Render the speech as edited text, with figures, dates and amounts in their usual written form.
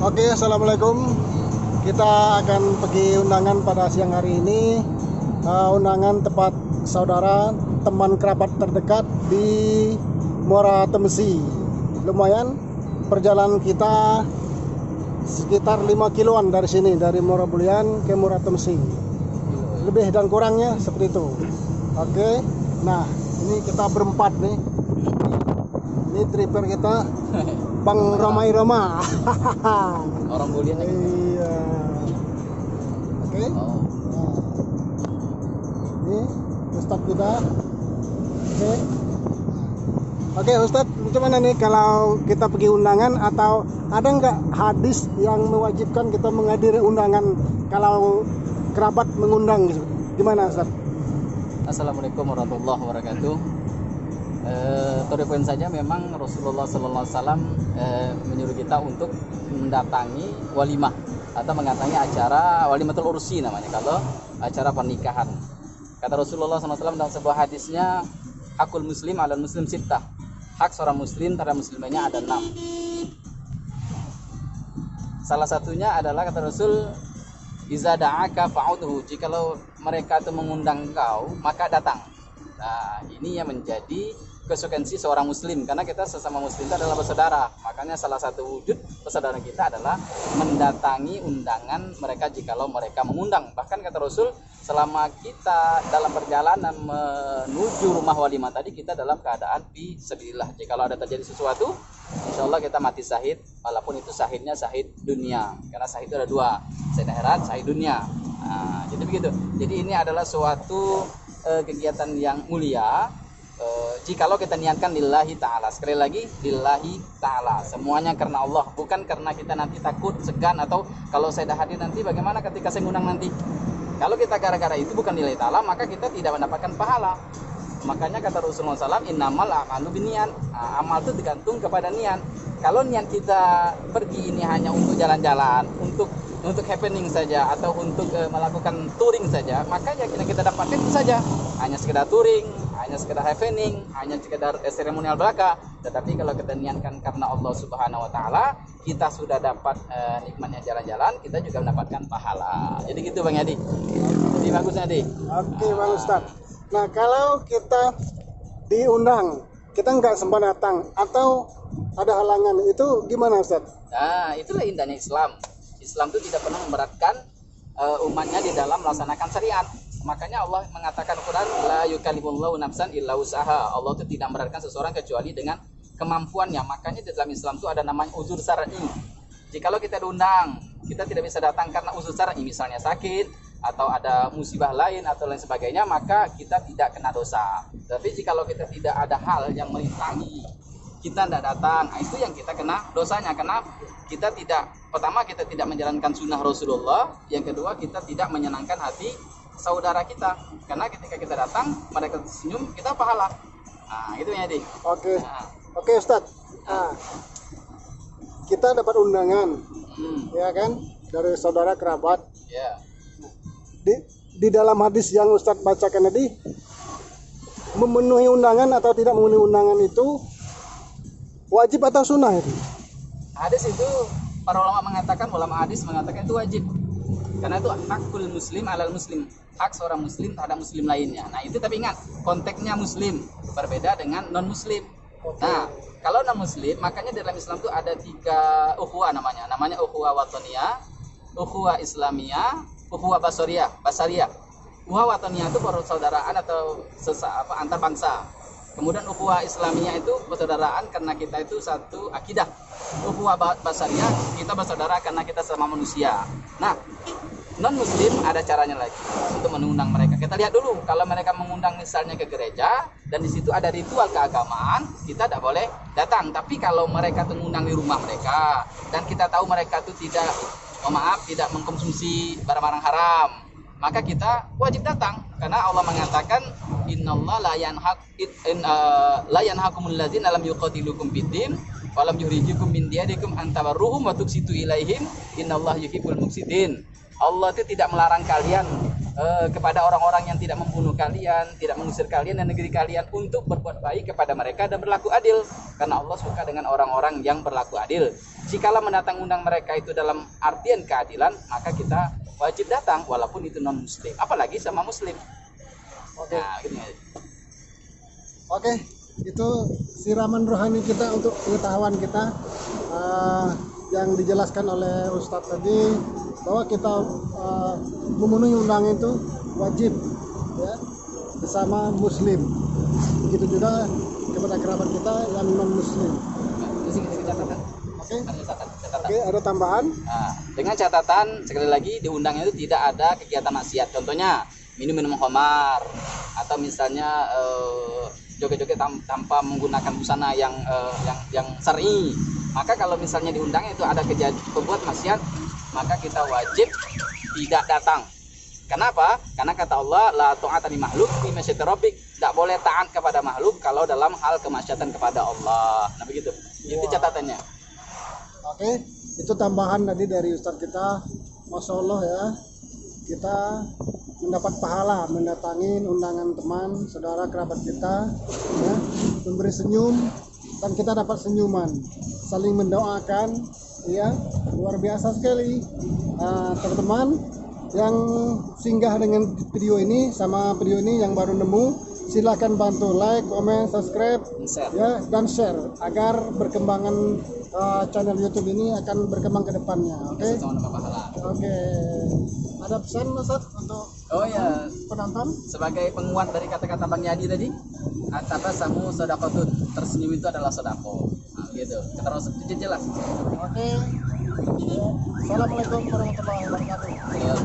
Oke, assalamualaikum. Kita akan pergi undangan pada siang hari ini. Undangan tempat saudara, teman kerabat terdekat di Muara Temesi. Lumayan, perjalanan kita sekitar 5 kiloan dari sini, dari Muara Bulian ke Muara Temesi. Lebih dan kurangnya seperti itu. Oke, nah ini kita berempat nih. Ini tripper kita, Bang Ramai Rama. Orang Bulian lagi. Iya. Oke. Oh. Ini Ustadz kita. Oke. Oke Ustadz, gimana nih kalau kita pergi undangan, atau ada nggak hadis yang mewajibkan kita menghadiri undangan kalau kerabat mengundang gitu? Gimana Ustadz? Assalamualaikum warahmatullahi wabarakatuh. To the point saja, memang Rasulullah SAW menyuruh kita untuk mendatangi walimah atau mendatangi acara walimatul ursi namanya, kalau acara pernikahan. Kata Rasulullah SAW dalam sebuah hadisnya, hakul muslim ala muslim sittah, hak seorang muslim terhadap muslim lainnya ada 6. Salah satunya adalah, kata Rasul, iza da'aka fa'udhu, jikalau mereka itu mengundang engkau maka datang. Nah, ini yang menjadi konsekuensi seorang muslim, karena kita sesama muslim itu adalah bersaudara. Makanya salah satu wujud persaudaraan kita adalah mendatangi undangan mereka jikalau mereka mengundang. Bahkan kata Rasul, selama kita dalam perjalanan menuju rumah walimah tadi, kita dalam keadaan fisabilillah. Jikalau ada terjadi sesuatu, insya Allah kita mati syahid, walaupun itu syahidnya syahid dunia, karena syahid itu ada 2, syahid akhirat, syahid dunia. Nah, jadi begitu. Jadi ini adalah suatu kegiatan yang mulia. Jikalau kita niatkan lillahi ta'ala, sekali lagi lillahi ta'ala, semuanya karena Allah, bukan karena kita nanti takut, segan, atau kalau saya dah hadir nanti bagaimana ketika saya ngundang nanti. Kalau kita gara-gara itu bukan lillahi ta'ala, maka kita tidak mendapatkan pahala. Makanya kata Rasulullah SAW, innamal a'malu binniat. Amal itu tergantung kepada niat. Kalau niat kita pergi ini hanya untuk jalan-jalan, untuk happening saja, atau untuk melakukan touring saja, maka yang kita dapatkan itu saja, hanya sekedar touring, hanya sekedar happening, hanya sekedar seremonial belaka. Tetapi kalau kita niatkan karena Allah Subhanahu wa taala, kita sudah dapat nikmatnya jalan-jalan, kita juga mendapatkan pahala. Jadi gitu Bang Yadi. Jadi bagusnya Yadi. Oke Bang Ustadz. Nah kalau kita diundang, kita nggak sempat datang atau ada halangan, itu gimana Ustadz? Nah, itulah indahnya Islam. Islam itu tidak pernah memberatkan umatnya di dalam melaksanakan syariat. Makanya Allah mengatakan Quran, la yukallifullahu nafsan illa usaha. Allah itu tidak memberatkan seseorang kecuali dengan kemampuannya. Makanya di dalam Islam itu ada namanya uzur syar'i. Jikalau kita diundang, kita tidak bisa datang karena uzur syar'i, misalnya sakit atau ada musibah lain atau lain sebagainya, maka kita tidak kena dosa. Tapi jikalau kita tidak ada hal yang merintangi kita tidak datang, itu yang kita kena dosanya. Karena kita tidak, pertama kita tidak menjalankan sunnah Rasulullah, yang kedua kita tidak menyenangkan hati saudara kita. Karena ketika kita datang, mereka senyum, kita pahala. Nah, itu ya, Dik. Oke. Nah. Oke Ustadz. Nah, kita dapat undangan, ya kan, dari saudara kerabat. Ya. Di dalam hadis yang Ustadz bacakan tadi, memenuhi undangan atau tidak memenuhi undangan itu wajib atau sunnah itu? Hadis itu para ulama hadis mengatakan itu wajib. Karena itu hakul muslim alal muslim, hak seorang muslim terhadap muslim lainnya. Nah, itu tapi ingat, konteksnya muslim berbeda dengan non muslim. Okay. Nah, kalau non muslim, makanya dalam Islam itu ada 3 ukhuwah namanya. Namanya ukhuwah watoniyah, ukhuwah islamiyah, ukhuwah basariyah. Ukhuwah watoniyah itu persaudaraan atau antar bangsa. Kemudian ukhuwah islamiyah itu persaudaraan karena kita itu satu akidah. Ukhuwah basariyah, kita bersaudara karena kita sama manusia. Nah, non muslim ada caranya lagi untuk mengundang mereka. Kita lihat dulu, kalau mereka mengundang misalnya ke gereja dan di situ ada ritual keagamaan, kita tidak boleh datang. Tapi kalau mereka mengundang di rumah mereka dan kita tahu mereka itu tidak mengkonsumsi barang-barang haram, maka kita wajib datang. Karena Allah mengatakan, innallaha la yanhakumul ladzina lam yuqatilukum fid-din wa lam yukhrijukum min diyarikum an tabarruhum wa tuqsitu ilaihim, innallaha yuhibbul muqsitin. Allah itu tidak melarang kalian kepada orang-orang yang tidak membunuh kalian, tidak mengusir kalian dan negeri kalian, untuk berbuat baik kepada mereka dan berlaku adil, karena Allah suka dengan orang-orang yang berlaku adil. Jikalau mendatang undang mereka itu dalam artian keadilan, maka kita wajib datang walaupun itu non muslim, apalagi sama muslim. Oke. Nah, gitu. Oke, itu siraman rohani kita untuk pengetahuan kita, yang dijelaskan oleh Ustadz tadi, bahwa kita memenuhi undangan itu wajib, ya, bersama muslim. Begitu juga kepada kerabat kita yang non muslim. Catatan. Oke. Ada catatan. Oke, ada tambahan? Nah, dengan catatan sekali lagi di undangnya itu tidak ada kegiatan maksiat. Contohnya minum khamar, atau misalnya joget-joget tanpa menggunakan busana yang syar'i. Maka kalau misalnya di undangnya itu ada pembuat maksiat, maka kita wajib tidak datang. Kenapa? Karena kata Allah, la ta'ata li makhluk fi masyiati rabbik. Tidak boleh taat kepada makhluk kalau dalam hal kemaksiatan kepada Allah. Nah begitu. Itu catatannya. Oke, itu tambahan tadi dari Ustadz kita. Masya Allah ya, kita mendapat pahala mendatangi undangan teman, saudara, kerabat kita, ya, memberi senyum, dan kita dapat senyuman, saling mendoakan, ya, luar biasa sekali. Teman-teman yang singgah dengan video ini, sama video ini yang baru nemu, silahkan bantu like, comment, subscribe, ya, dan share agar berkembangan channel YouTube ini akan berkembang ke depannya. Oke. Oke. Ada pesan Mas Ad, untuk penonton? Sebagai penguat dari kata-kata Bang Yadi tadi, kata samu sodakotun, tersenyum itu adalah sodako. Nah, gitu. Terus jelas. Oke. Assalamualaikum warahmatullahi wabarakatuh. Ya.